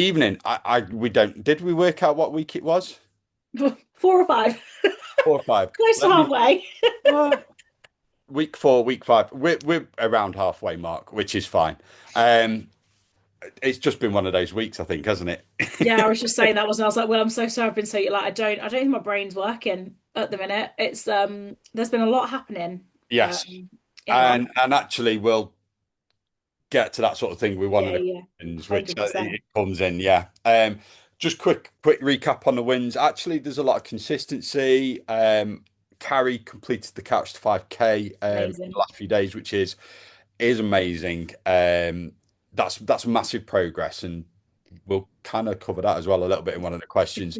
Evening. We don't. Did we work out what week it was? 4 or 5. 4 or 5. Close to Let me. halfway. Uh, week 4, week 5. We're around halfway mark, which is fine. Um, it's just been one of those weeks, I think, hasn't it? Yeah, I was just saying that, wasn't I? I was like, well, I'm so sorry I've been so like I don't think my brain's working at the minute. It's there's been a lot happening Yes. in life. And actually, we'll get to that sort of thing with one of Yeah, the yeah. questions, which 100%. it comes in. Yeah. Just quick recap on the wins. Actually, there's a lot of consistency. Carrie completed the Couch to 5K the Amazing. last few days, which is amazing. That's massive progress, and we'll kind of cover that as well a little bit in one of the questions.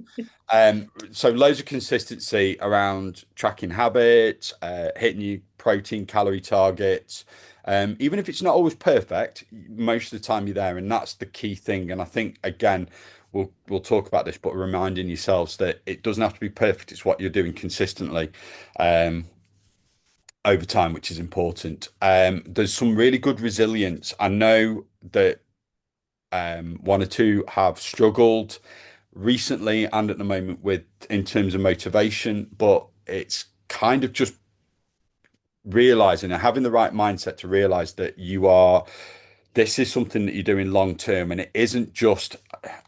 So loads of consistency around tracking habits, hitting your protein calorie targets. Even if it's not always perfect, most of the time you're there, and that's the key thing. And I think again, we'll talk about this, but reminding yourselves that it doesn't have to be perfect. It's what you're doing consistently. Um, Over time, which is important. There's some really good resilience. I know that one or two have struggled recently and at the moment with in terms of motivation, but it's kind of just realizing and having the right mindset to realize that this is something that you're doing long term, and it isn't just,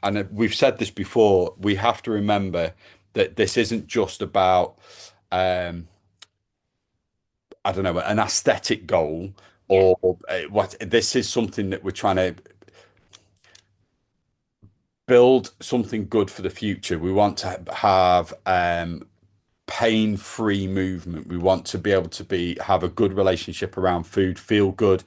and we've said this before, we have to remember that this isn't just about um I don't know, an aesthetic goal, Yeah. or what. This is something that we're trying to build something good for the future. We want to have pain-free movement. We want to be able to have a good relationship around food, feel good.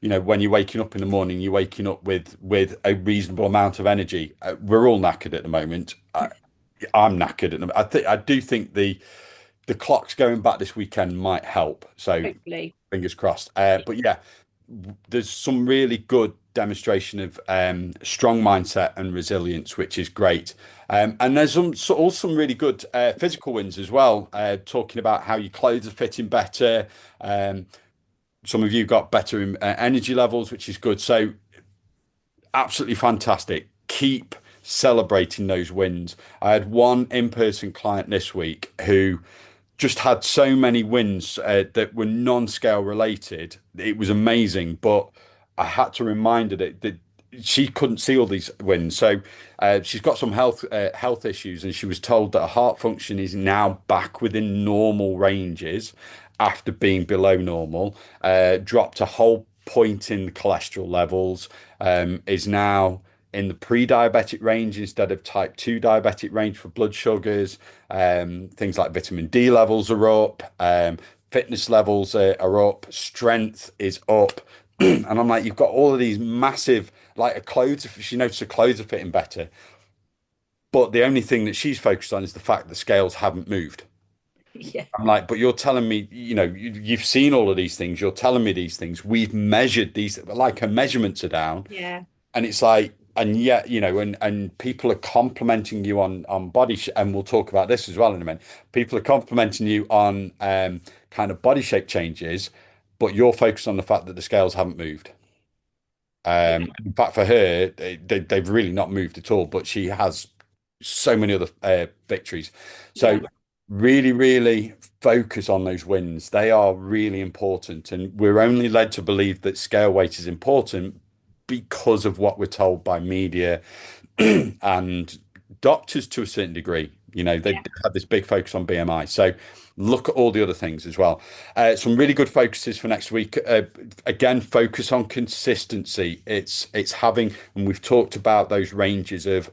When you're waking up in the morning, you're waking up with a reasonable amount of energy. We're all knackered at the moment. I'm knackered at the moment. I do think the clocks going back this weekend might help. So Hopefully. fingers crossed. But yeah, there's some really good demonstration of strong mindset and resilience, which is great. And there's also some really good physical wins as well. Talking about how your clothes are fitting better. Some of you got better energy levels, which is good. So absolutely fantastic. Keep celebrating those wins. I had one in-person client this week who just had so many wins that were non-scale related. It was amazing, but I had to remind her that she couldn't see all these wins. So she's got some health issues, and she was told that her heart function is now back within normal ranges after being below normal. Dropped a whole point in the cholesterol levels. Is now in the pre-diabetic range instead of type 2 diabetic range for blood sugars. Things like vitamin D levels are up, fitness levels are up, strength is up. And I'm like, you've got all of these massive, like, she noticed her clothes are fitting better. But the only thing that she's focused on is the fact that scales haven't moved. Yeah. I'm like, but you're telling me, you've seen all of these things. You're telling me these things. We've measured these, like her measurements are down. Yeah. And it's like, and yet, and people are complimenting you on body and we'll talk about this as well in a minute. People are complimenting you on kind of body shape changes, but you're focused on the fact that the scales haven't moved. Yeah. In fact, for her, they've really not moved at all, but she has so many other victories. So Yeah. really, really focus on those wins. They are really important, and we're only led to believe that scale weight is important because of what we're told by media and doctors to a certain degree. They Yeah. have this big focus on BMI. So look at all the other things as well. Some really good focuses for next week. Again, focus on consistency. It's having, and we've talked about those ranges of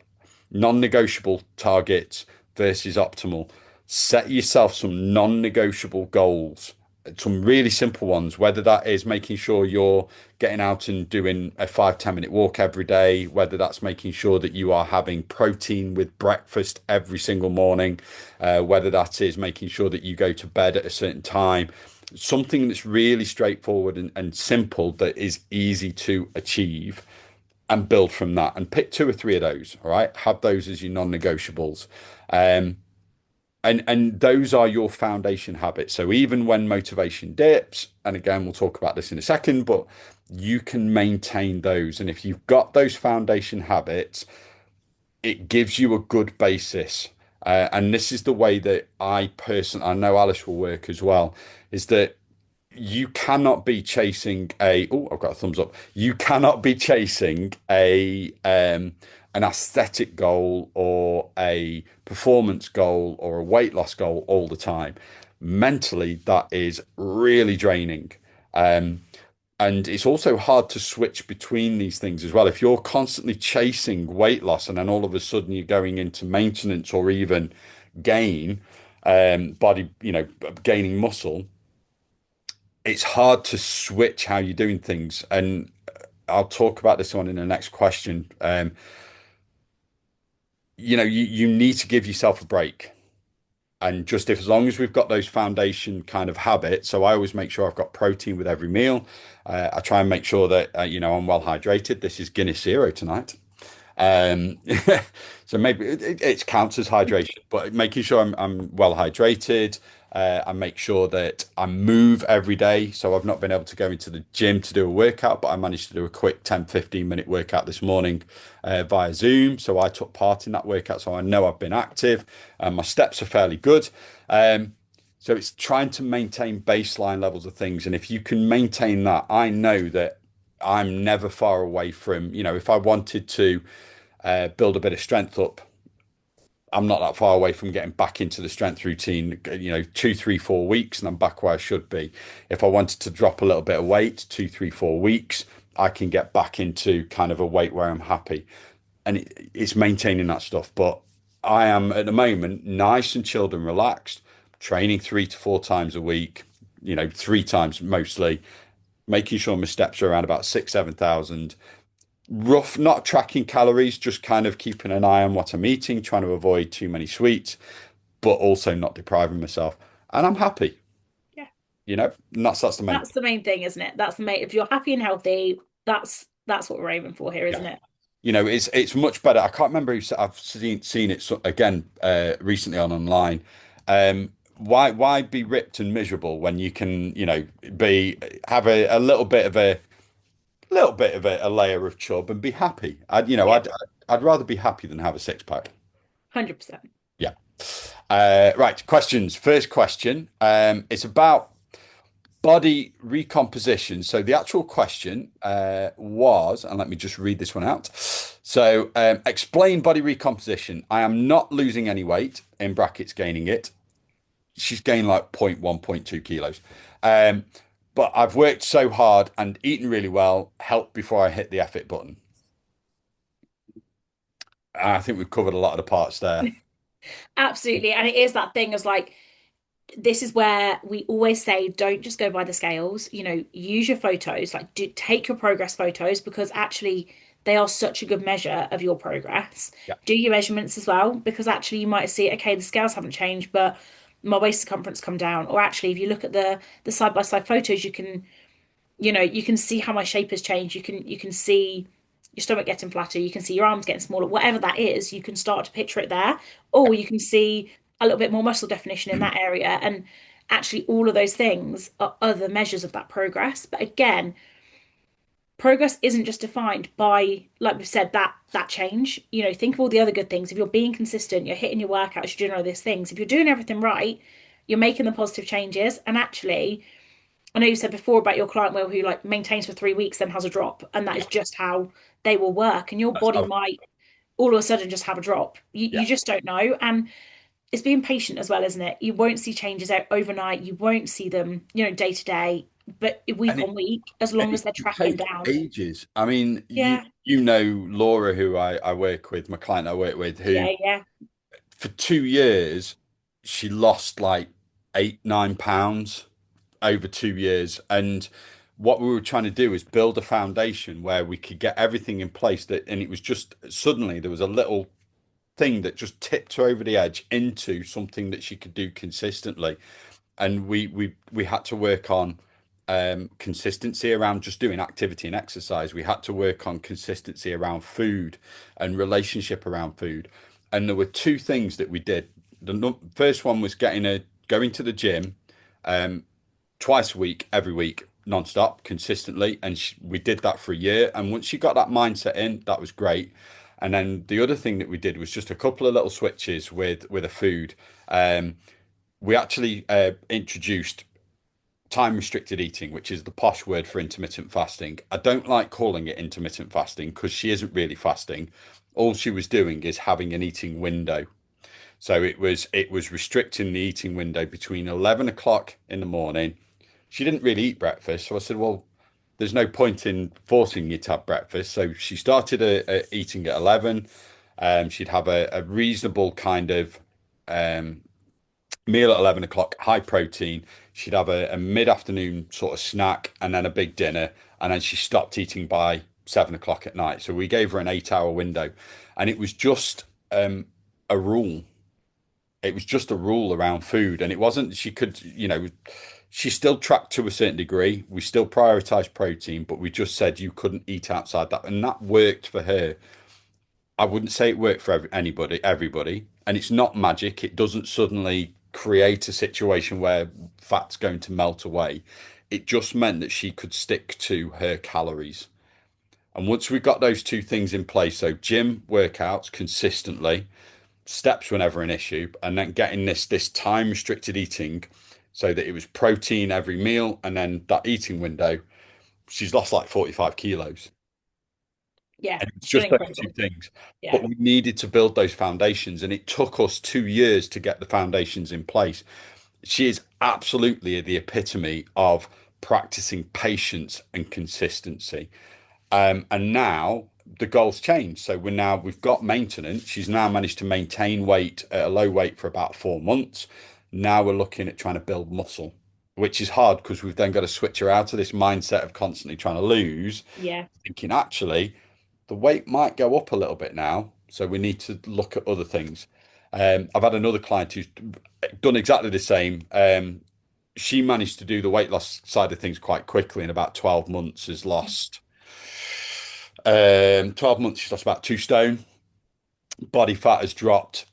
non-negotiable targets versus optimal. Set yourself some non-negotiable goals, some really simple ones, whether that is making sure you're getting out and doing a 5-10 minute walk every day, whether that's making sure that you are having protein with breakfast every single morning, whether that is making sure that you go to bed at a certain time. Something that's really straightforward and simple that is easy to achieve, and build from that, and pick 2 or 3 of those. All right, have those as your non-negotiables. Um, and those are your foundation habits. So even when motivation dips, and again, we'll talk about this in a second, but you can maintain those. And if you've got those foundation habits, it gives you a good basis. And this is the way that I know Alice will work as well, is that you cannot be chasing I've got a thumbs up. You cannot be chasing an aesthetic goal or a performance goal or a weight loss goal all the time. Mentally, that is really draining. Um, and it's also hard to switch between these things as well. If you're constantly chasing weight loss and then all of a sudden you're going into maintenance or even gain, body, gaining muscle, it's hard to switch how you're doing things. And I'll talk about this one in the next question. You need to give yourself a break. And just if as long as we've got those foundation kind of habits, so I always make sure I've got protein with every meal. I try and make sure that I'm well hydrated. This is Guinness Zero tonight. Um, so maybe it counts as hydration, but making sure I'm well hydrated. I make sure that I move every day. So I've not been able to go into the gym to do a workout, but I managed to do a quick 10-15 minute workout this morning via Zoom. So I took part in that workout. So I know I've been active and my steps are fairly good. So it's trying to maintain baseline levels of things. And if you can maintain that, I know that I'm never far away from, if I wanted to build a bit of strength up, I'm not that far away from getting back into the strength routine, 2, 3, 4 weeks, and I'm back where I should be. If I wanted to drop a little bit of weight, 2, 3, 4 weeks, I can get back into kind of a weight where I'm happy. And it's maintaining that stuff. But I am at the moment nice and chilled and relaxed, training 3 to 4 times a week, 3 times mostly, making sure my steps are around about 6, 7 thousand. Rough, not tracking calories, just kind of keeping an eye on what I'm eating, trying to avoid too many sweets, but also not depriving myself. And I'm happy, Yeah. and that's the main That's thing. the main thing, isn't it? That's the main, if you're happy and healthy, that's what we're aiming for here, Yeah. isn't it? It's much better. I can't remember who I've seen it again recently on online. Why be ripped and miserable when you can, be have a little bit of a layer of chub and be happy. Yeah, I'd rather be happy than have a six pack. 100%. Yeah. Right. Questions. First question. It's about body recomposition. So the actual question was, and let me just read this one out. So explain body recomposition. I am not losing any weight, in brackets, gaining it. She's gained like zero point 0.1, zero point 0.2 kilos. Um, but I've worked so hard and eaten really well, helped before I hit the effort button. I think we've covered a lot of the parts there. Absolutely. And it is that thing as like, this is where we always say, don't just go by the scales, use your photos, like take your progress photos because actually they are such a good measure of your progress. Yeah. Do your measurements as well because actually you might see, okay, the scales haven't changed, but my waist circumference come down. Or actually, if you look at the side by side photos, you can see how my shape has changed. You can see your stomach getting flatter, you can see your arms getting smaller, whatever that is, you can start to picture it there. Or you can see a little bit more muscle definition in that area. And actually all of those things are other measures of that progress. But again, progress isn't just defined by, like we've said, that change. Think of all the other good things. If you're being consistent, you're hitting your workouts, you're doing all these things. If you're doing everything right, you're making the positive changes. And actually, I know you said before about your client who like maintains for 3 weeks, then has a drop, and that is Yeah. just how they will work. And your That's body how, might all of a sudden just have a drop. You yeah. just don't know. And it's being patient as well, isn't it? You won't see changes out overnight. You won't see them, day to day, but And week it, on week, as and long as it they're can tracking take down. ages. I mean, Yeah, Laura, who I work with, my client I work with, who yeah, yeah. for 2 years, she lost like 8, 9 pounds over 2 years. And what we were trying to do is build a foundation where we could get everything in place and it was just suddenly there was a little thing that just tipped her over the edge into something that she could do consistently. And we had to work on consistency around just doing activity and exercise. We had to work on consistency around food and relationship around food. And there were two things that we did. The first one was going to the gym twice a week, every week, non-stop, consistently. And we did that for a year. And once she got that mindset in, that was great. And then the other thing that we did was just a couple of little switches with a food. Um, we actually introduced time restricted eating, which is the posh word for intermittent fasting. I don't like calling it intermittent fasting because she isn't really fasting. All she was doing is having an eating window. So it was restricting the eating window between 11 o'clock in the morning. She didn't really eat breakfast, so I said, well, there's no point in forcing you to have breakfast. So she started eating at 11. She'd have a reasonable kind of um, meal at 11 o'clock, high protein. She'd have a mid-afternoon sort of snack and then a big dinner. And then she stopped eating by 7 o'clock at night. So we gave her an 8 hour window. And it was just a rule. It was just a rule around food. And it wasn't, she could, she still tracked to a certain degree. We still prioritized protein, but we just said you couldn't eat outside that. And that worked for her. I wouldn't say it worked for everybody, and it's not magic. It doesn't suddenly create a situation where fat's going to melt away. It just meant that she could stick to her calories. And once we got those two things in place, so gym workouts consistently, steps were never an issue, and then getting this time restricted eating so that it was protein every meal and then that eating window, she's lost like 45 kilos. Yeah, And it's it's been just those two incredible. things. Yeah. But we needed to build those foundations, and it took us 2 years to get the foundations in place. She is absolutely the epitome of practicing patience and consistency. And now the goal's changed. So we've got maintenance. She's now managed to maintain weight at a low weight for about 4 months. Now we're looking at trying to build muscle, which is hard because we've then got to switch her out of this mindset of constantly trying to lose, Yeah. thinking actually the weight might go up a little bit now, so we need to look at other things. I've had another client who's done exactly the same. She managed to do the weight loss side of things quite quickly in about 12 months, has lost 12 months, she's lost about 2 stone. Body fat has dropped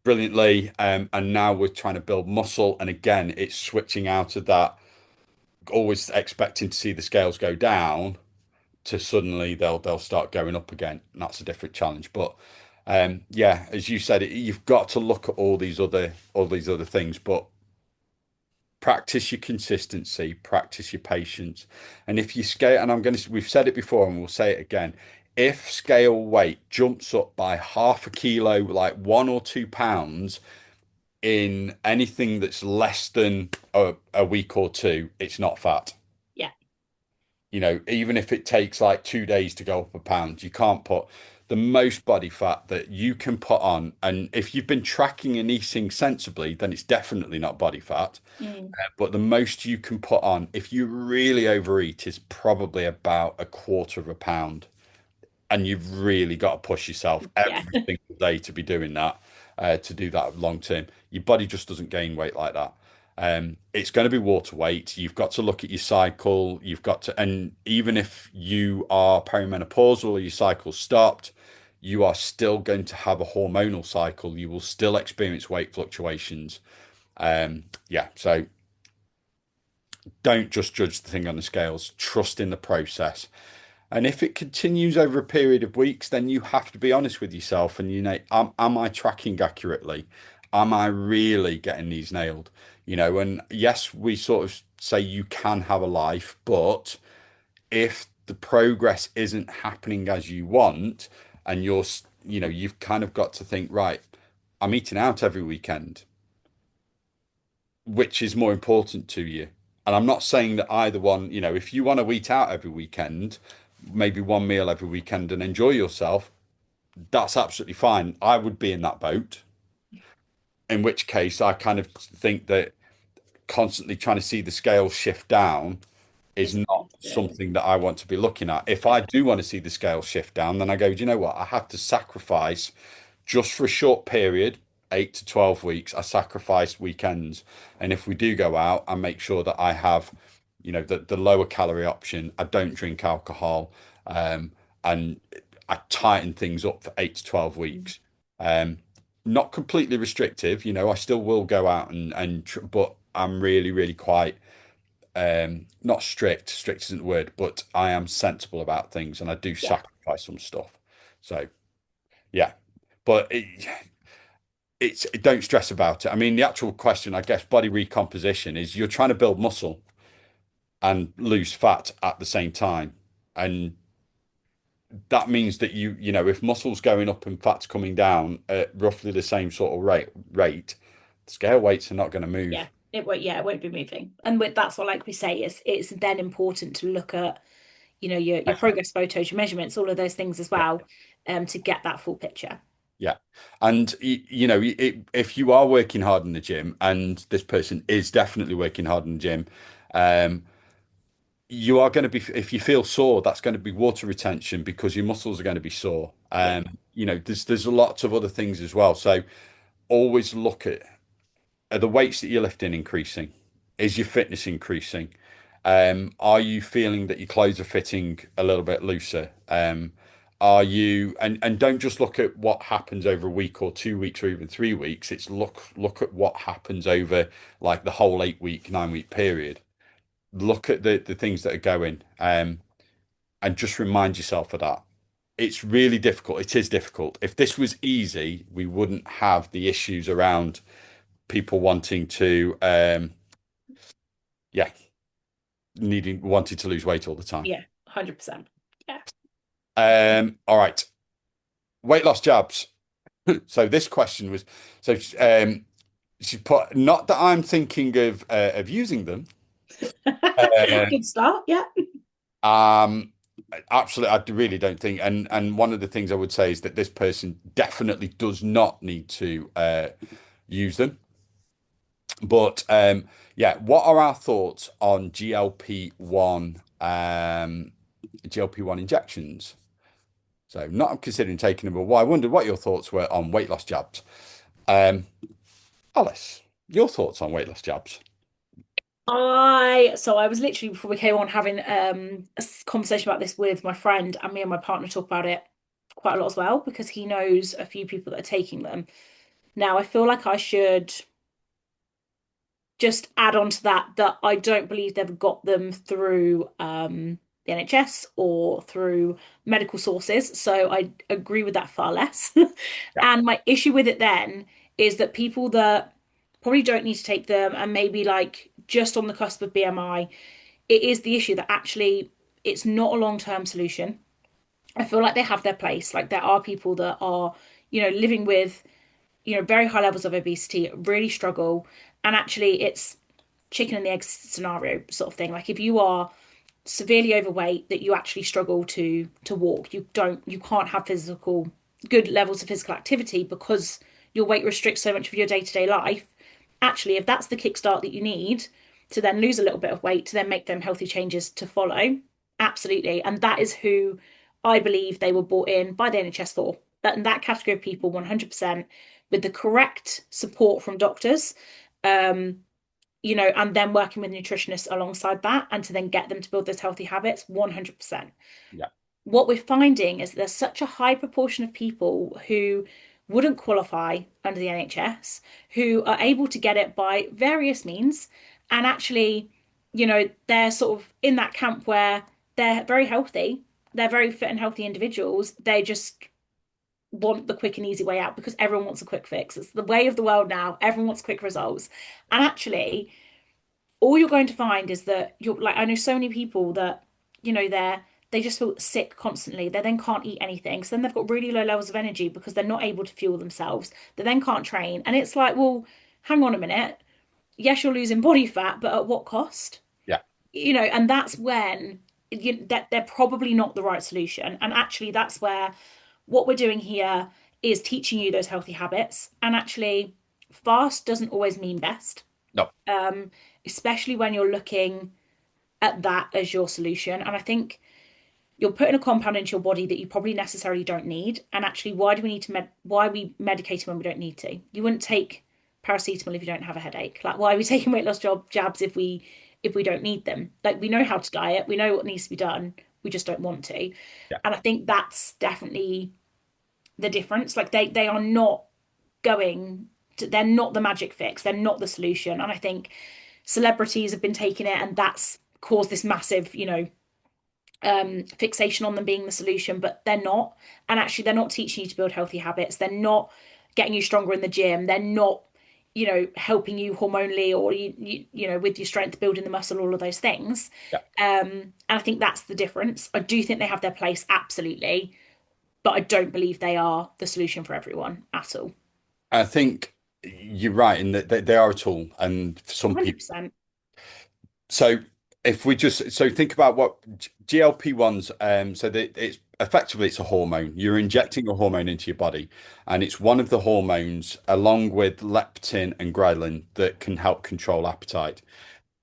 brilliantly. And now we're trying to build muscle. And again, it's switching out of that, always expecting to see the scales go down to suddenly they'll start going up again. And that's a different challenge. But yeah, as you said, you've got to look at all these other things, but practice your consistency, practice your patience. And if you scale, and we've said it before and we'll say it again, if scale weight jumps up by half a kilo, like 1 or 2 pounds in anything that's less than a week or two, it's not fat. Yeah. Even if it takes like 2 days to go up a pound, you can't put the most body fat that you can put on. And if you've been tracking and eating sensibly, then it's definitely not body fat. Mm. But the most you can put on, if you really overeat, is probably about a quarter of a pound. And you've really got to push yourself Yeah. every single day to be doing that, to do that long term. Your body just doesn't gain weight like that. It's going to be water weight. You've got to look at your cycle. And even if you are perimenopausal or your cycle stopped, you are still going to have a hormonal cycle. You will still experience weight fluctuations. Yeah, so don't just judge the thing on the scales. Trust in the process. And if it continues over a period of weeks, then you have to be honest with yourself and am I tracking accurately? Am I really getting these nailed? And yes, we sort of say you can have a life, but if the progress isn't happening as you want, and you've kind of got to think, right, I'm eating out every weekend, which is more important to you? And I'm not saying that either one, if you want to eat out every weekend, maybe one meal every weekend and enjoy yourself, that's absolutely fine. I would be in that boat. In which case, I kind of think that constantly trying to see the scale shift down is It's not good. something that I want to be looking at. If Yeah. I do want to see the scale shift down, then I go, do you know what? I have to sacrifice just for a short period, 8 to 12 weeks. I sacrifice weekends. And if we do go out, I make sure that I have, the lower calorie option. I don't drink alcohol. And I tighten things up for 8 to 12 weeks. Um, Not completely restrictive, I still will go out but I'm really, really quite not strict isn't the word, but I am sensible about things and I do Yeah. sacrifice some stuff. So Yeah, but it's don't stress about it. I mean, the actual question, I guess, body recomposition is you're trying to build muscle and lose fat at the same time, and that means that if muscle's going up and fat's coming down at roughly the same sort of rate, scale weights are not going to move. Yeah, it won't. Yeah, it won't be moving. And that's what, like we say, it's then important to look at, your progress photos, your measurements, all of those things as Yeah. well, to get that full picture. Yeah. And if you are working hard in the gym, and this person is definitely working hard in the gym, um, you are going to be, if you feel sore, that's going to be water retention because your muscles are going to be sore. Yeah, There's lots of other things as well. So always look at, are the weights that you're lifting increasing? Is your fitness increasing? Are you feeling that your clothes are fitting a little bit looser? Are you and don't just look at what happens over a week or 2 weeks or even 3 weeks. It's look at what happens over like the whole 8 week, 9 week period. Look at the things that are going, and just remind yourself of that. It's really difficult. It is difficult. If this was easy, we wouldn't have the issues around people wanting to, yeah, wanting to lose weight all the time. yeah, 100%. Yeah. All right, weight loss jabs. So this question was, so she put, not that I'm thinking of using them. Uh, Good start. Yeah. um, Absolutely, I really don't think. And one of the things I would say is that this person definitely does not need to use them. But yeah, what are our thoughts on GLP-1 injections? So not considering taking them, but I wondered what your thoughts were on weight loss jabs. Um, Alice, your thoughts on weight loss jabs? I was literally before we came on having conversation about this with my friend, and me and my partner talk about it quite a lot as well because he knows a few people that are taking them. Now, I feel like I should just add on to that I don't believe they've got them through the NHS or through medical sources. So I agree with that far less. Yeah, And my issue with it then is that people that probably don't need to take them and maybe like just on the cusp of BMI, it is the issue that actually it's not a long-term solution. I feel like they have their place. Like there are people that are, living with, very high levels of obesity, really struggle. And actually it's chicken and the egg scenario sort of thing. Like if you are severely overweight that you actually struggle to walk, you can't have good levels of physical activity because your weight restricts so much of your day-to-day life. Actually, if that's the kickstart that you need to then lose a little bit of weight to then make them healthy changes to follow, absolutely. And that is who I believe they were brought in by the NHS for. That category of people, 100%, with the correct support from doctors, um, and then working with nutritionists alongside that, and to then get them to build those healthy habits, 100%. yeah, What we're finding is there's such a high proportion of people who wouldn't qualify under the NHS, who are able to get it by various means. And actually, they're sort of in that camp where they're very healthy, they're very fit and healthy individuals. They just want the quick and easy way out because everyone wants a quick fix. It's the way of the world now. Everyone wants quick results. And actually, all you're going to find is that you're like, I know so many people that, they just feel sick constantly. They then can't eat anything. So then they've got really low levels of energy because they're not able to fuel themselves. They then can't train. And it's like, well, hang on a minute. Yes, you're losing body fat, but at what cost? yeah, And that's when that they're probably not the right solution. And actually, that's where what we're doing here is teaching you those healthy habits. And actually, fast doesn't always mean best, no, um, especially when you're looking at that as your solution. And I think you're putting a compound into your body that you probably necessarily don't need. And actually, why do we need to why are we medicating when we don't need to? You wouldn't take paracetamol if you don't have a headache. Like, why are we taking weight loss jabs if we don't need them? Like, we know how to diet, we know what needs to be done, we just don't want to. yeah, And I think that's definitely the difference. Like, they are not going to, they're not the magic fix, they're not the solution. And I think celebrities have been taking it, and that's caused this massive, fixation on them being the solution, but they're not. And actually, they're not teaching you to build healthy habits. They're not getting you stronger in the gym. They're not, helping you hormonally or with your strength, building the muscle, all of those things. Yeah. And I think that's the difference. I do think they have their place, absolutely, but I don't believe they are the solution for everyone at all. I think you're right in that they are a tool, and for some people. 100%. So if we just think about what GLP-1s, it's effectively it's a hormone. You're injecting a hormone into your body, and it's one of the hormones, along with leptin and ghrelin, that can help control appetite.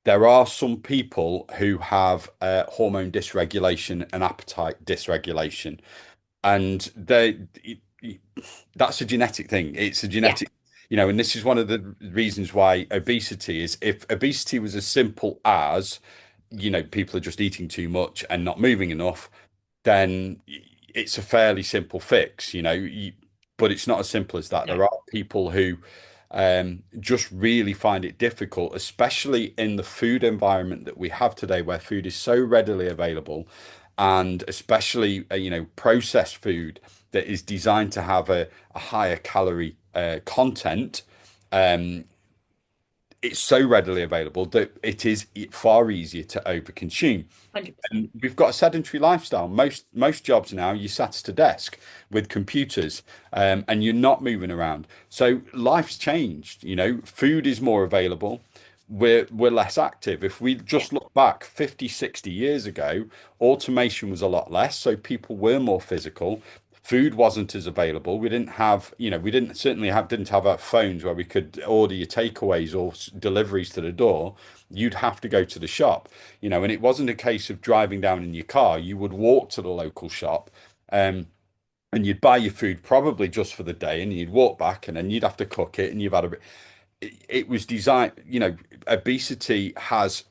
There are some people who have hormone dysregulation and appetite dysregulation, and that's a genetic thing. It's a Yeah, genetic, and this is one of the reasons why obesity is, if obesity was as simple as, people are just eating too much and not moving enough, then it's a fairly simple fix, but it's not as simple as that. no, There are people who just really find it difficult, especially in the food environment that we have today, where food is so readily available, and especially processed food that is designed to have a higher calorie content. Um, it's so readily available that it is far easier to overconsume. 100%. And we've got a sedentary lifestyle. Most jobs now, you sat at a desk with computers, and you're not moving around. So life's changed. Food is more available. We're less active. If we Yeah, just look back 50, 60 years ago, automation was a lot less, so people were more physical. Food wasn't as available. We didn't have, we didn't have our phones where we could order your takeaways or deliveries to the door. You'd have to go to the shop, and it wasn't a case of driving down in your car. You would walk to the local shop, um, and you'd buy your food probably just for the day, and you'd walk back, and then you'd have to cook it, and you've had it was designed, obesity has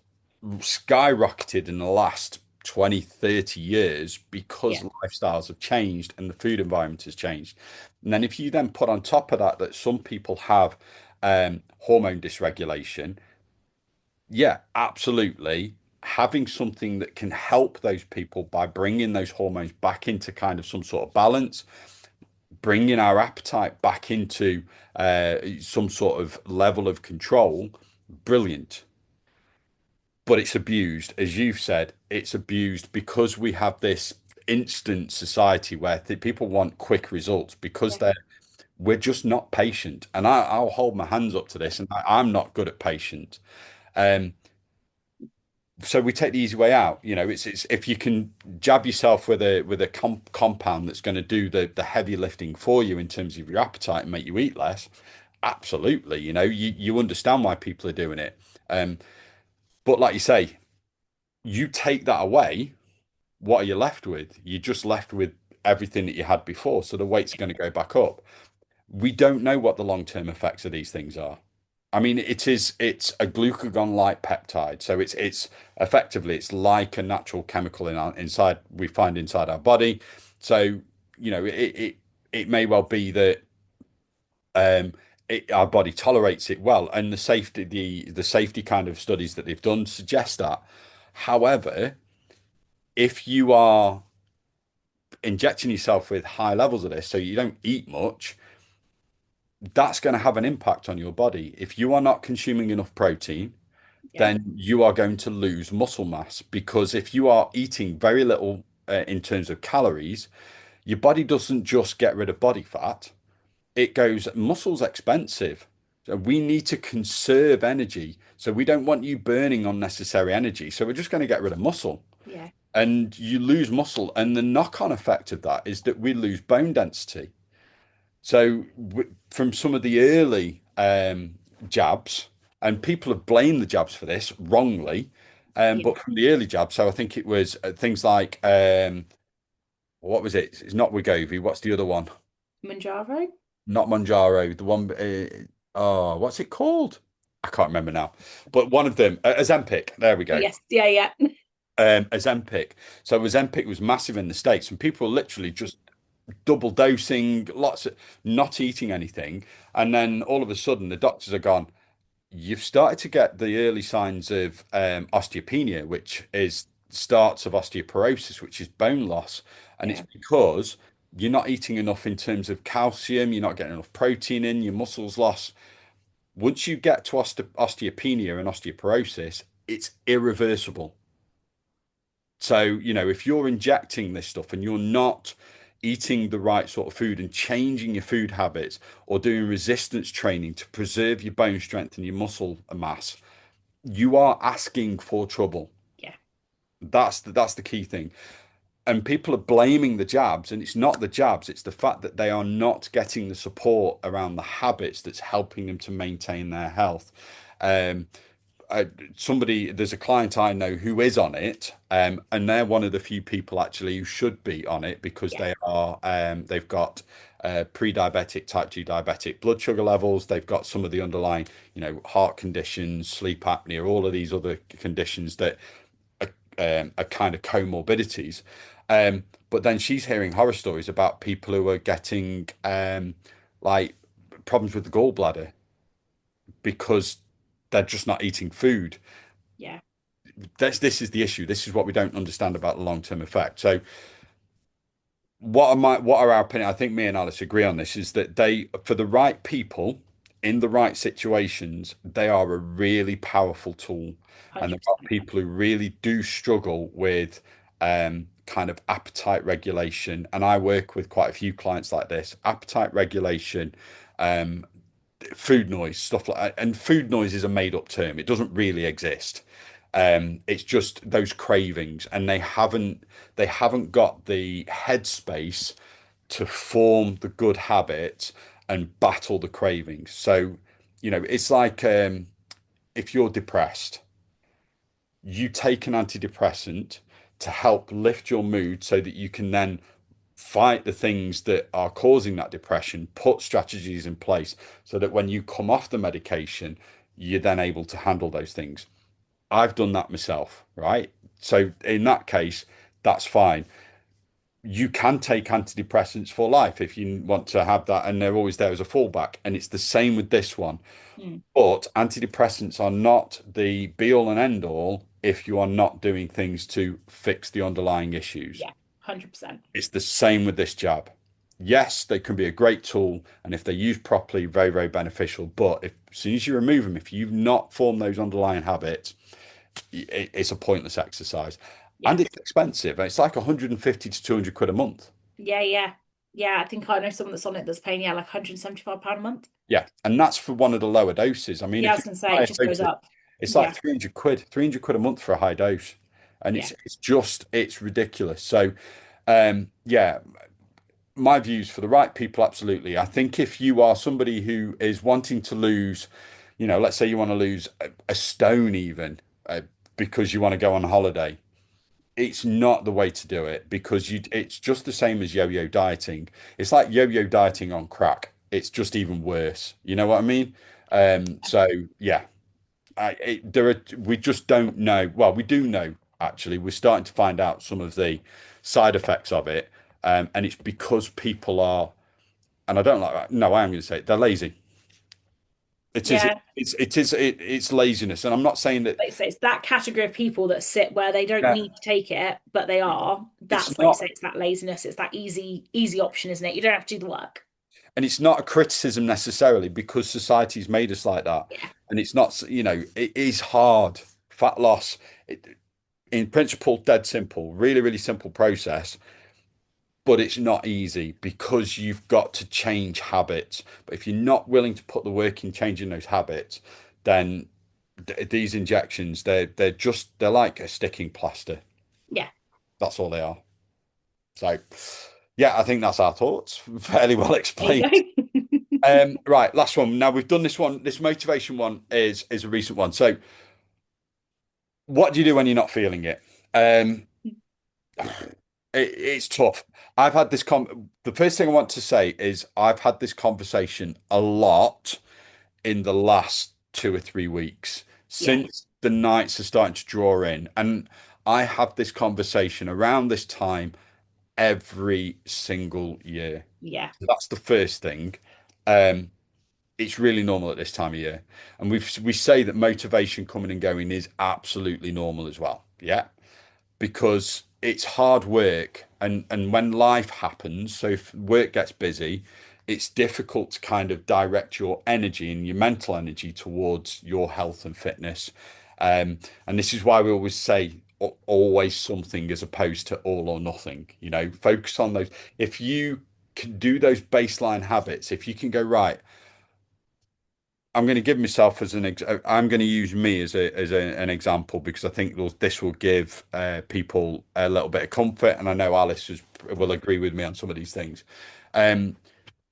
skyrocketed in the last 20, 30 years because yeah, lifestyles have changed and the food environment has changed. And then if you then put on top of that some people have hormone dysregulation, yeah, absolutely. Having something that can help those people by bringing those hormones back into kind of some sort of balance, bringing our appetite back into some sort of level of control, brilliant. But it's abused, as you've said, it's abused because we have this instant society where people want quick results because yeah, we're just not patient. And I'll hold my hands up to this, and I'm not good at patience. Um, so we take the easy way out. It's if you can jab yourself with a compound that's going to do the heavy lifting for you in terms of your appetite and make you eat less. Absolutely, you understand why people are doing it. Um, but like you say, you take that away, what are you left with? You're just left with everything that you had before. So the weight's going to go back up. We don't know what the long-term effects of these things are. I mean, it's a glucagon-like peptide. So it's effectively it's like a natural chemical inside we find inside our body. So, it may well be that um our body tolerates it well, and the safety kind of studies that they've done suggest that. However, if you are injecting yourself with high levels of this, so you don't eat much, that's going to have an impact on your body. If you are not consuming enough protein, yeah, then you are going to lose muscle mass, because if you are eating very little in terms of calories, your body doesn't just get rid of body fat. It goes, muscle's expensive. So we need to conserve energy. So we don't want you burning unnecessary energy. So we're just going to get rid of muscle, yeah, and you lose muscle. And the knock-on effect of that is that we lose bone density. So from some of the early jabs, and people have blamed the jabs for this wrongly, yeah. but from the early jabs, so I think it was things like what was it? It's not Wegovy. What's the other one? Manjaro? Not Mounjaro. The one. Oh, what's it called? I can't remember now. But one of them, Ozempic. There we go. Yes, yeah, yeah. Ozempic. So Ozempic was massive in the States, and people were literally just double dosing, lots of not eating anything, and then all of a sudden the doctors are gone. You've started to get the early signs of osteopenia, which is starts of osteoporosis, which is bone loss. And it's Yeah. because you're not eating enough in terms of calcium, you're not getting enough protein in, your muscles loss. Once you get to osteopenia and osteoporosis, it's irreversible. So, if you're injecting this stuff and you're not eating the right sort of food and changing your food habits or doing resistance training to preserve your bone strength and your muscle mass, you are asking for trouble. Yeah. That's the key thing. And people are blaming the jabs, and it's not the jabs, it's the fact that they are not getting the support around the habits that's helping them to maintain their health. Um, there's a client I know who is on it, and they're one of the few people actually who should be on it because Yeah. they've got pre-diabetic, type 2 diabetic blood sugar levels. They've got some of the underlying, heart conditions, sleep apnea, all of these other conditions that are kind of comorbidities. But then she's hearing horror stories about people who are getting like problems with the gallbladder because they're just not eating food. Yeah. This is the issue. This is what we don't understand about the long-term effect. So what are our opinion? I think me and Alice agree on this, is that for the right people in the right situations, they are a really powerful tool. And there are 100%. people who really do struggle with kind of appetite regulation. And I work with quite a few clients like this, appetite regulation, um, food noise, stuff like that. And food noise is a made up term. It doesn't really exist. It's just those cravings, and they haven't got the headspace to form the good habits and battle the cravings. So, it's like if you're depressed, you take an antidepressant to help lift your mood so that you can then fight the things that are causing that depression, put strategies in place so that when you come off the medication, you're then able to handle those things. I've done that myself, right? So in that case, that's fine. You can take antidepressants for life if you want to have that, and they're always there as a fallback. And it's the same with this one. Mm. But antidepressants are not the be all and end all if you are not doing things to fix the underlying issues. Yeah. 100%. It's the same with this jab. Yes, they can be a great tool, and if they're used properly, very, very beneficial. But as soon as you remove them, if you've not formed those underlying habits, it's a pointless exercise. Yeah. And it's expensive. It's like 150 to 200 quid a month. Yeah. Yeah. Yeah. I think I know someone that's on it that's paying, yeah, like £175 a month. Yeah. And that's for one of the lower doses. I mean, Yeah, I if was you gonna say buy it a just goes dose, up. it's like Yeah. 300 quid a month for a high dose. And Yeah. it's ridiculous. So, yeah, my views for the right people, absolutely. I think if you are somebody who is wanting to lose, let's say you want to lose a stone even, because you want to go on holiday, it's not the way to do it because it's just the same as yo-yo dieting. It's like yo-yo dieting on crack. It's just even worse. You know what I mean? So yeah, we just don't know. Well, we do know actually. We're starting to find out some of the side effects of it. And it's because people are, and I don't like that. No, I am going to say it. They're lazy. It is, Yeah. it's laziness. And I'm not saying that, Like you say, it's that category of people that sit where they don't yeah, need to take it, but they are. it's That's like you not. say, it's that laziness. It's that easy option, isn't it? You don't have to do the work. And it's not a criticism necessarily because society's made us like that. Yeah. And it's not, it is hard. Fat loss, in principle, dead simple, really, really simple process, but it's not easy because you've got to change habits. But if you're not willing to put the work in changing those habits, then these injections, they're like a sticking plaster. Yeah. That's all they are. So, yeah, I think that's our thoughts. Fairly well There you explained. go. Right, last one. Now we've done this one. This motivation one is a recent one. So, what do you do when you're not feeling it? It's tough. I've had this the first thing I want to say is I've had this conversation a lot in the last 2 or 3 weeks Yeah. since the nights are starting to draw in, and I have this conversation around this time every single year. Yeah. So that's the first thing. Um, it's really normal at this time of year. And we say that motivation coming and going is absolutely normal as well. Yeah. because it's hard work, and when life happens, so if work gets busy, it's difficult to kind of direct your energy and your mental energy towards your health and fitness. And this is why we always say always something as opposed to all or nothing. Focus on those. If you can do those baseline habits, if you can go right, I'm going to give myself as I'm going to use me an example, because I think this will give people a little bit of comfort, and I know will agree with me on some of these things. Um,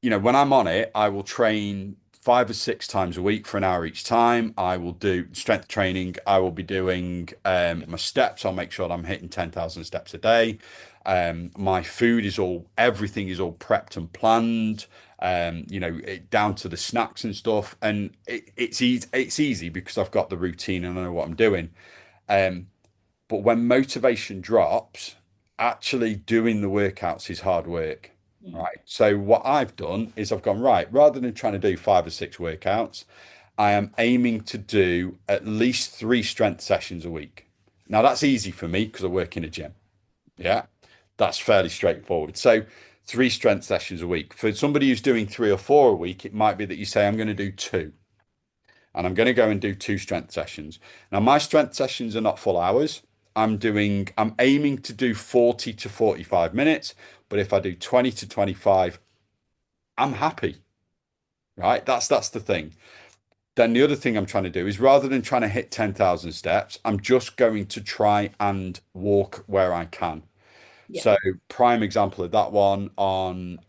when I'm on it, I will train 5 or 6 times a week for an hour each time. I will do strength training. I will be doing my steps. I'll make sure that I'm hitting 10,000 steps a day. My food everything is all prepped and planned. Down to the snacks and stuff. And it's easy. It's easy because I've got the routine and I know what I'm doing. Um, but when motivation drops, actually doing the workouts is hard work. Mm. Right. So what I've done is I've gone, right, rather than trying to do 5 or 6 workouts, I am aiming to do at least 3 strength sessions a week. Now that's easy for me because I work in a gym. Yeah. That's fairly straightforward. So 3 strength sessions a week. For somebody who's doing 3 or 4 a week, it might be that you say, I'm going to do two, and I'm going to go and do 2 strength sessions. Now, my strength sessions are not full hours. I'm aiming to do 40 to 45 minutes, but if I do 20 to 25, I'm happy, right? That's the thing. Then the other thing I'm trying to do is, rather than trying to hit 10,000 steps, I'm just going to try and walk where I can. Yeah. So, prime example of that one, on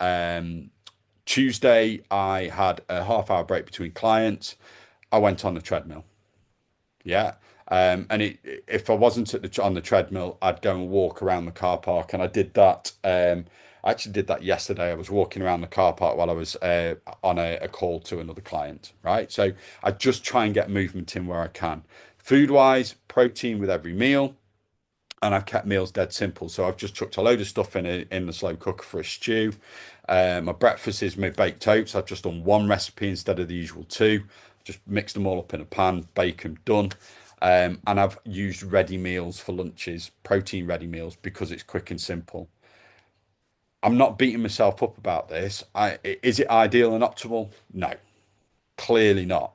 Tuesday, I had a half-hour break between clients. I went on the treadmill. Yeah. And if I wasn't on the treadmill, I'd go and walk around the car park. And I did that. I actually did that yesterday. I was walking around the car park while I was on a call to another client. Right. So I just try and get movement in where I can. Food wise, protein with every meal. And I've kept meals dead simple. So I've just chucked a load of stuff in the slow cooker for a stew. My breakfast is my baked oats. I've just done one recipe instead of the usual two. Just mixed them all up in a pan, bake them, done. And I've used ready meals for lunches, protein ready meals, because it's quick and simple. I'm not beating myself up about this. Is it ideal and optimal? No, clearly not.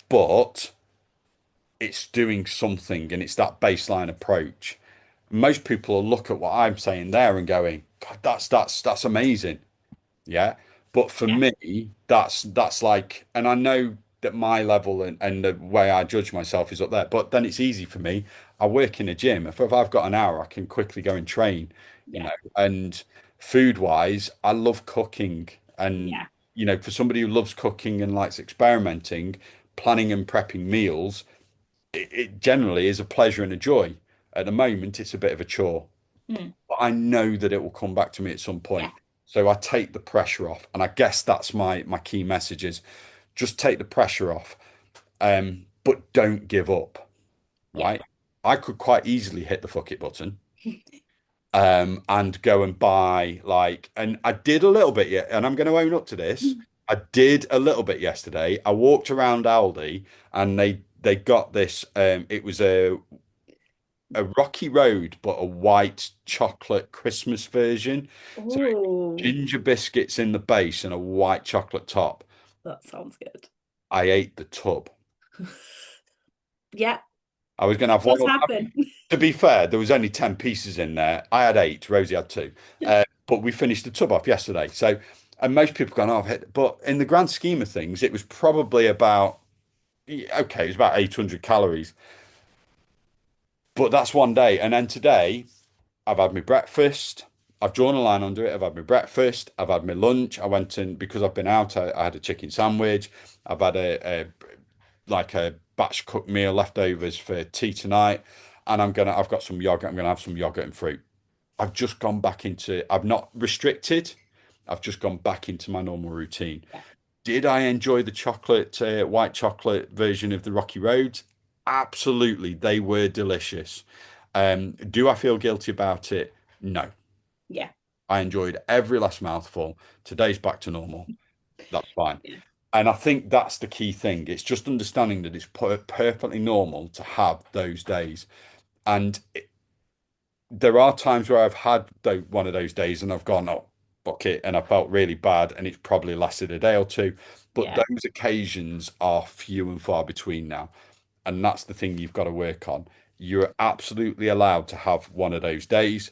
But it's doing something, and it's that baseline approach. Most people will look at what I'm saying there and going, God, that's amazing. Yeah. But for Yeah. me, that's like, and I know that my level and the way I judge myself is up there, but then it's easy for me. I work in a gym. If I've got an hour, I can quickly go and train, Yeah. and food wise, I love cooking. And, Yeah. for somebody who loves cooking and likes experimenting, planning and prepping meals, it generally is a pleasure and a joy. At the moment, it's a bit of a chore, Mm. but I know that it will come back to me at some Yeah. point. So I take the pressure off, and I guess that's my key message is just take the pressure off, but don't give up. Yeah. Right? I could quite easily hit the fuck it button, and go and buy, and I did a little bit yet, and I'm going to own up to this. I did a little bit yesterday. I walked around Aldi, and they got this. It was a rocky road, but a white chocolate Christmas version. So Oh, ginger biscuits in the base and a white chocolate top. that sounds good. I ate the tub. Yeah, I was going to have one. does happen. To be fair, there was only 10 pieces in there. I had 8. Rosie had 2. But we finished the tub off yesterday. So, and most people gone, oh, I've hit. But in the grand scheme of things, it was probably about, okay, it was about 800 calories. But that's one day. And then today, I've had my breakfast. I've drawn a line under it. I've had my breakfast. I've had my lunch. I went in because I've been out. I had a chicken sandwich. I've had a batch cooked meal leftovers for tea tonight, and I've got some yogurt. I'm gonna have some yogurt and fruit. I've just gone back into. I've not restricted. I've just gone back into my normal routine. Yeah. Did I enjoy the white chocolate version of the Rocky Road? Absolutely, they were delicious. Do I feel guilty about it? No. Yeah. I enjoyed every last mouthful. Today's back to normal. That's fine. Yeah. And I think that's the key thing. It's just understanding that it's perfectly normal to have those days. And there are times where I've had one of those days and I've gone, oh, fuck it, and I felt really bad, and it's probably lasted a day or two. But Yeah. those occasions are few and far between now. And that's the thing you've got to work on. You're absolutely allowed to have one of those days.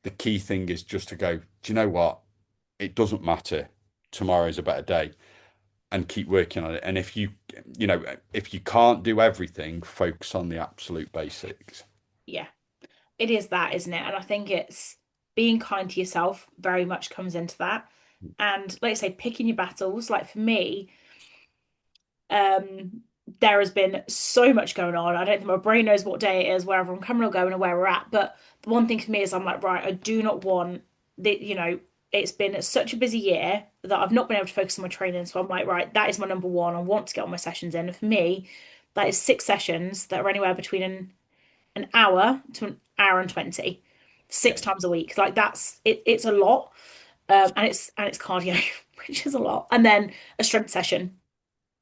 The key thing is just to go, do you know what? It doesn't matter. Tomorrow's a better day, and keep working on it. And if you can't do everything, focus on the absolute basics. Yeah. It is that, isn't it? And I think it's being kind to yourself very much comes into that. And like I say, picking your battles. Like for me, um, there has been so much going on. I don't think my brain knows what day it is, wherever I'm coming or going, or where we're at. But the one thing for me is I'm like, right, I do not want it's been such a busy year that I've not been able to focus on my training. So I'm like, right, that is my number one. I want to get all my sessions in. And for me, that is 6 sessions that are anywhere between an hour to an hour and 20, Yeah. 6 times a week. Like that's it, it's a lot. And it's cardio, which is a lot. And then a strength session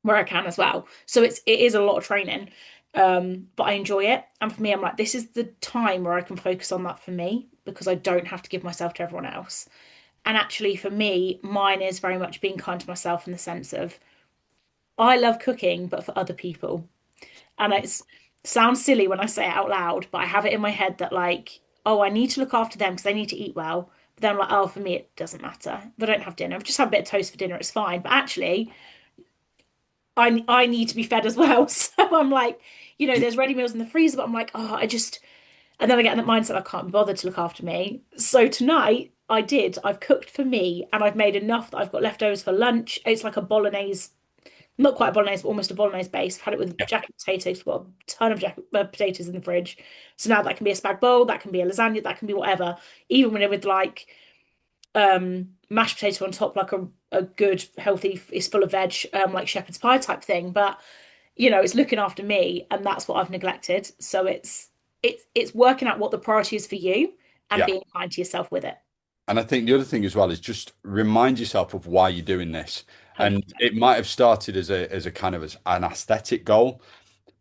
where I can as well. So it is a lot of training. But I enjoy it. And for me, I'm like, this is the time where I can focus on that for me because I don't have to give myself to everyone else. And actually, for me, mine is very much being kind to myself in the sense of I love cooking, but for other people. And it sounds silly when I say it out loud, but I have it in my head that like, oh, I need to look after them because they need to eat well. But then I'm like, oh, for me, it doesn't matter. If I don't have dinner, I've just had a bit of toast for dinner, it's fine. But actually, I need to be fed as well. So I'm like, there's ready meals in the freezer, but I'm like, oh, and then I get in that mindset I can't be bothered to look after me. So tonight I did. I've cooked for me and I've made enough that I've got leftovers for lunch. It's like a bolognese, not quite a bolognese, but almost a bolognese base. I've had it with Yeah. jacket potatoes. I've got a ton of jacket potatoes in the fridge. So now that can be a spag bowl, that can be a lasagna, that can be whatever. Even when it with like mashed potato on top, like a good healthy, it's full of veg, like shepherd's pie type thing. But it's looking after me, and that's what I've neglected. So it's working out what the priority is for you and Yeah. being kind to yourself with it. And I think the other thing as well is just remind yourself of why you're doing this. And 100%. it might have started as a kind of an aesthetic goal,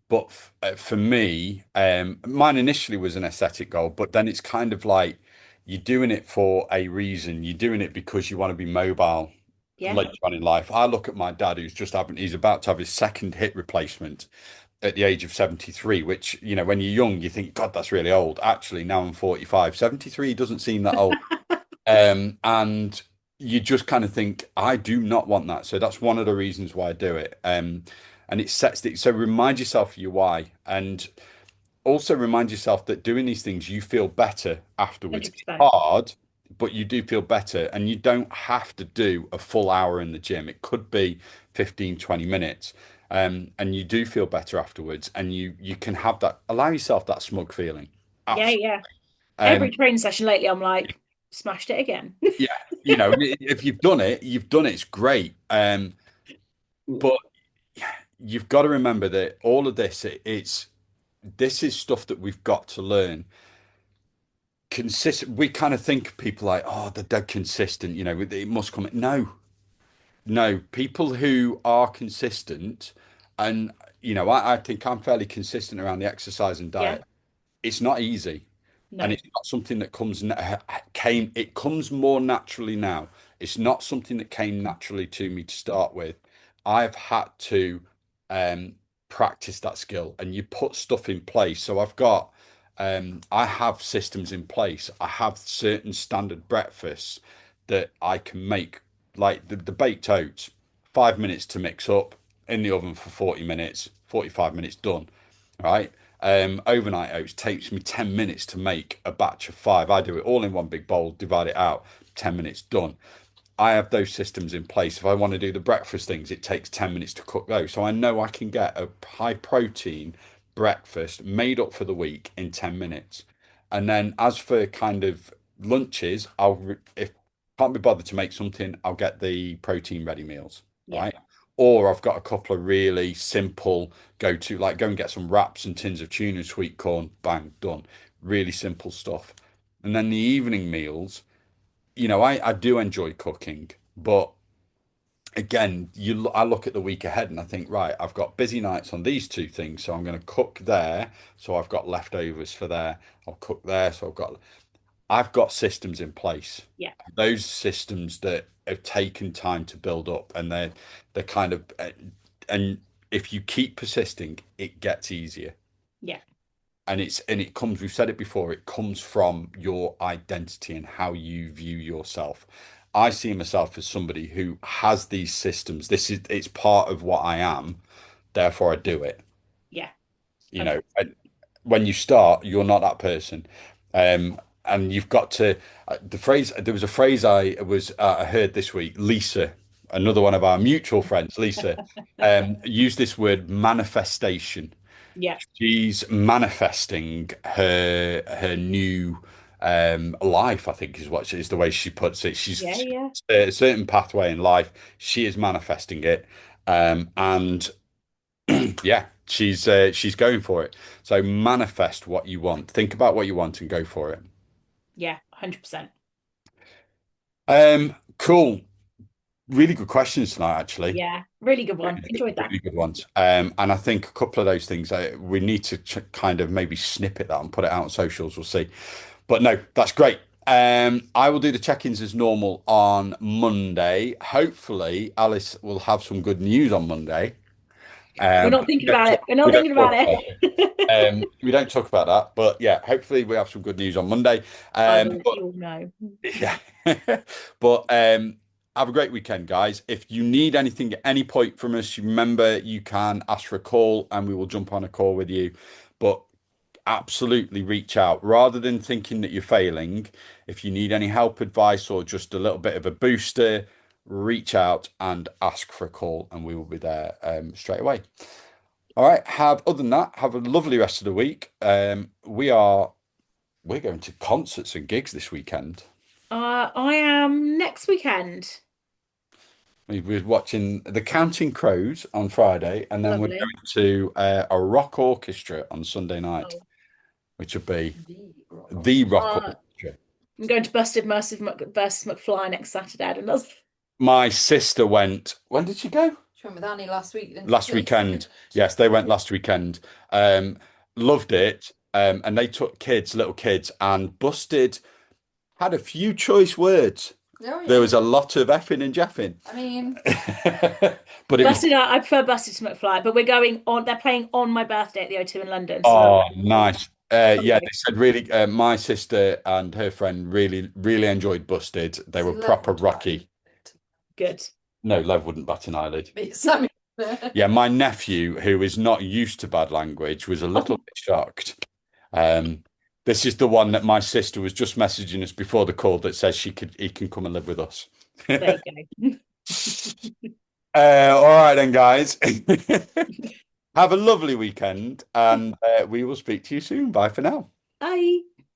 but for me, mine initially was an aesthetic goal, but then it's kind of like you're doing it for a reason. You're doing it because you want to be mobile Yeah. later on in life. I look at my dad, he's about to have his second hip replacement at the age of 73, which, when you're young, you think, God, that's really old. Actually, now I'm 45. 73 doesn't seem that old. And you just kind of think, I do not want that. So that's one of the reasons why I do it. And it sets the, so remind yourself of your why. And also remind yourself that doing these things, you feel better afterwards. It's 100%. hard, but you do feel better. And you don't have to do a full hour in the gym. It could be 15, 20 minutes. And you do feel better afterwards. And you can have that, allow yourself that smug feeling. Yeah, Absolutely. yeah. Every Um, training session lately, I'm like, smashed it again. yeah, if you've done it, you've done it. It's great. But you've got to remember that all of this, this is stuff that we've got to learn. Consistent. We kind of think people like, oh, they're dead consistent. It must come. No, no. People who are consistent, and I think I'm fairly consistent around the exercise and Yeah. diet. It's not easy, and No. it's not something that came. It comes more naturally now. It's not something that came naturally to me to start with. I've had to um, practice that skill, and you put stuff in place. So I have systems in place. I have certain standard breakfasts that I can make, like the baked oats, 5 minutes to mix up in the oven for 40 minutes, 45 minutes done. Right. Overnight oats takes me 10 minutes to make a batch of five. I do it all in one big bowl, divide it out, 10 minutes done. I have those systems in place. If I want to do the breakfast things, it takes 10 minutes to cook those. So I know I can get a high protein breakfast made up for the week in 10 minutes. And then as for kind of lunches, if I can't be bothered to make something, I'll get the protein ready meals, Yeah. right? Or I've got a couple of really simple go to, like go and get some wraps and tins of tuna and sweet corn, bang, done. Really simple stuff. And then the evening meals, I do enjoy cooking, but again, I look at the week ahead and I think, right, I've got busy nights on these two things, so I'm going to cook there, so I've got leftovers for there. I'll cook there, so I've got systems in place. Yeah, Those systems that have taken time to build up, and they're kind of, and if you keep persisting, it gets easier. yeah, And it comes, we've said it before, it comes from your identity and how you view yourself. I see myself as somebody who has these systems. It's part of what I am, therefore I do it. yeah. You know, 100%. when you start, you're not that person. And you've got to, there was a phrase I heard this week, Lisa, another one of our mutual friends, Lisa, used this word manifestation. Yeah, She's manifesting her new life, I think is the way she puts it. yeah, She's yeah, a certain pathway in life. She is manifesting it. And yeah, she's going for it. So manifest what you want. Think about what you want and go for it. yeah. 100%. Cool. Really good questions tonight, actually. Yeah, really good one. Really good, Enjoyed that. really good ones. And I think a couple of those things we need to kind of maybe snippet that and put it out on socials. We'll see. But no, that's great. I will do the check-ins as normal on Monday. Hopefully, Alice will have some good news on Monday. We're not But thinking about it. We're not we don't thinking about talk about it. it. We don't talk about that. But yeah, hopefully we have some good news on Monday. I will let But you all know. yeah, but have a great weekend, guys. If you need anything at any point from us, remember you can ask for a call and we will jump on a call with you. But absolutely reach out rather than thinking that you're failing. If you need any help, advice, or just a little bit of a booster, reach out and ask for a call, and we will be there straight away. All right. Other than that, have a lovely rest of the week. We're going to concerts and gigs this weekend. I am next weekend. We were watching the Counting Crows on Friday, and then we're Lovely. going to a rock orchestra on Sunday night, Oh. which would be The rock the rock Uh, orchestra. I'm going to Busted Mercy versus McFly next Saturday. And that's My sister went. When did she go? She went with Annie last week, didn't Last she? weekend. Yes, they went last weekend. Um, Loved it. And they took little kids, and Busted had a few choice words. Oh There yeah. was a lot of effing and jeffing. I mean, But it was, Busted. I prefer Busted to McFly, but we're going on. They're playing on my birthday at the O2 in London, so oh, that'll nice. be Yeah, they great. said really, my sister and her friend really, really enjoyed Busted. They see, were Lev proper would bat rocky. Good. No, Lev wouldn't bat an eyelid. it. Sammy. Yeah, my nephew, who is not used to bad language, was a little bit shocked. Um, this is the one that my sister was just messaging us before the call that says he can come and live with us. There you go. All right then, guys. Have a lovely weekend, and we will speak to you soon. Bye for now. Bye.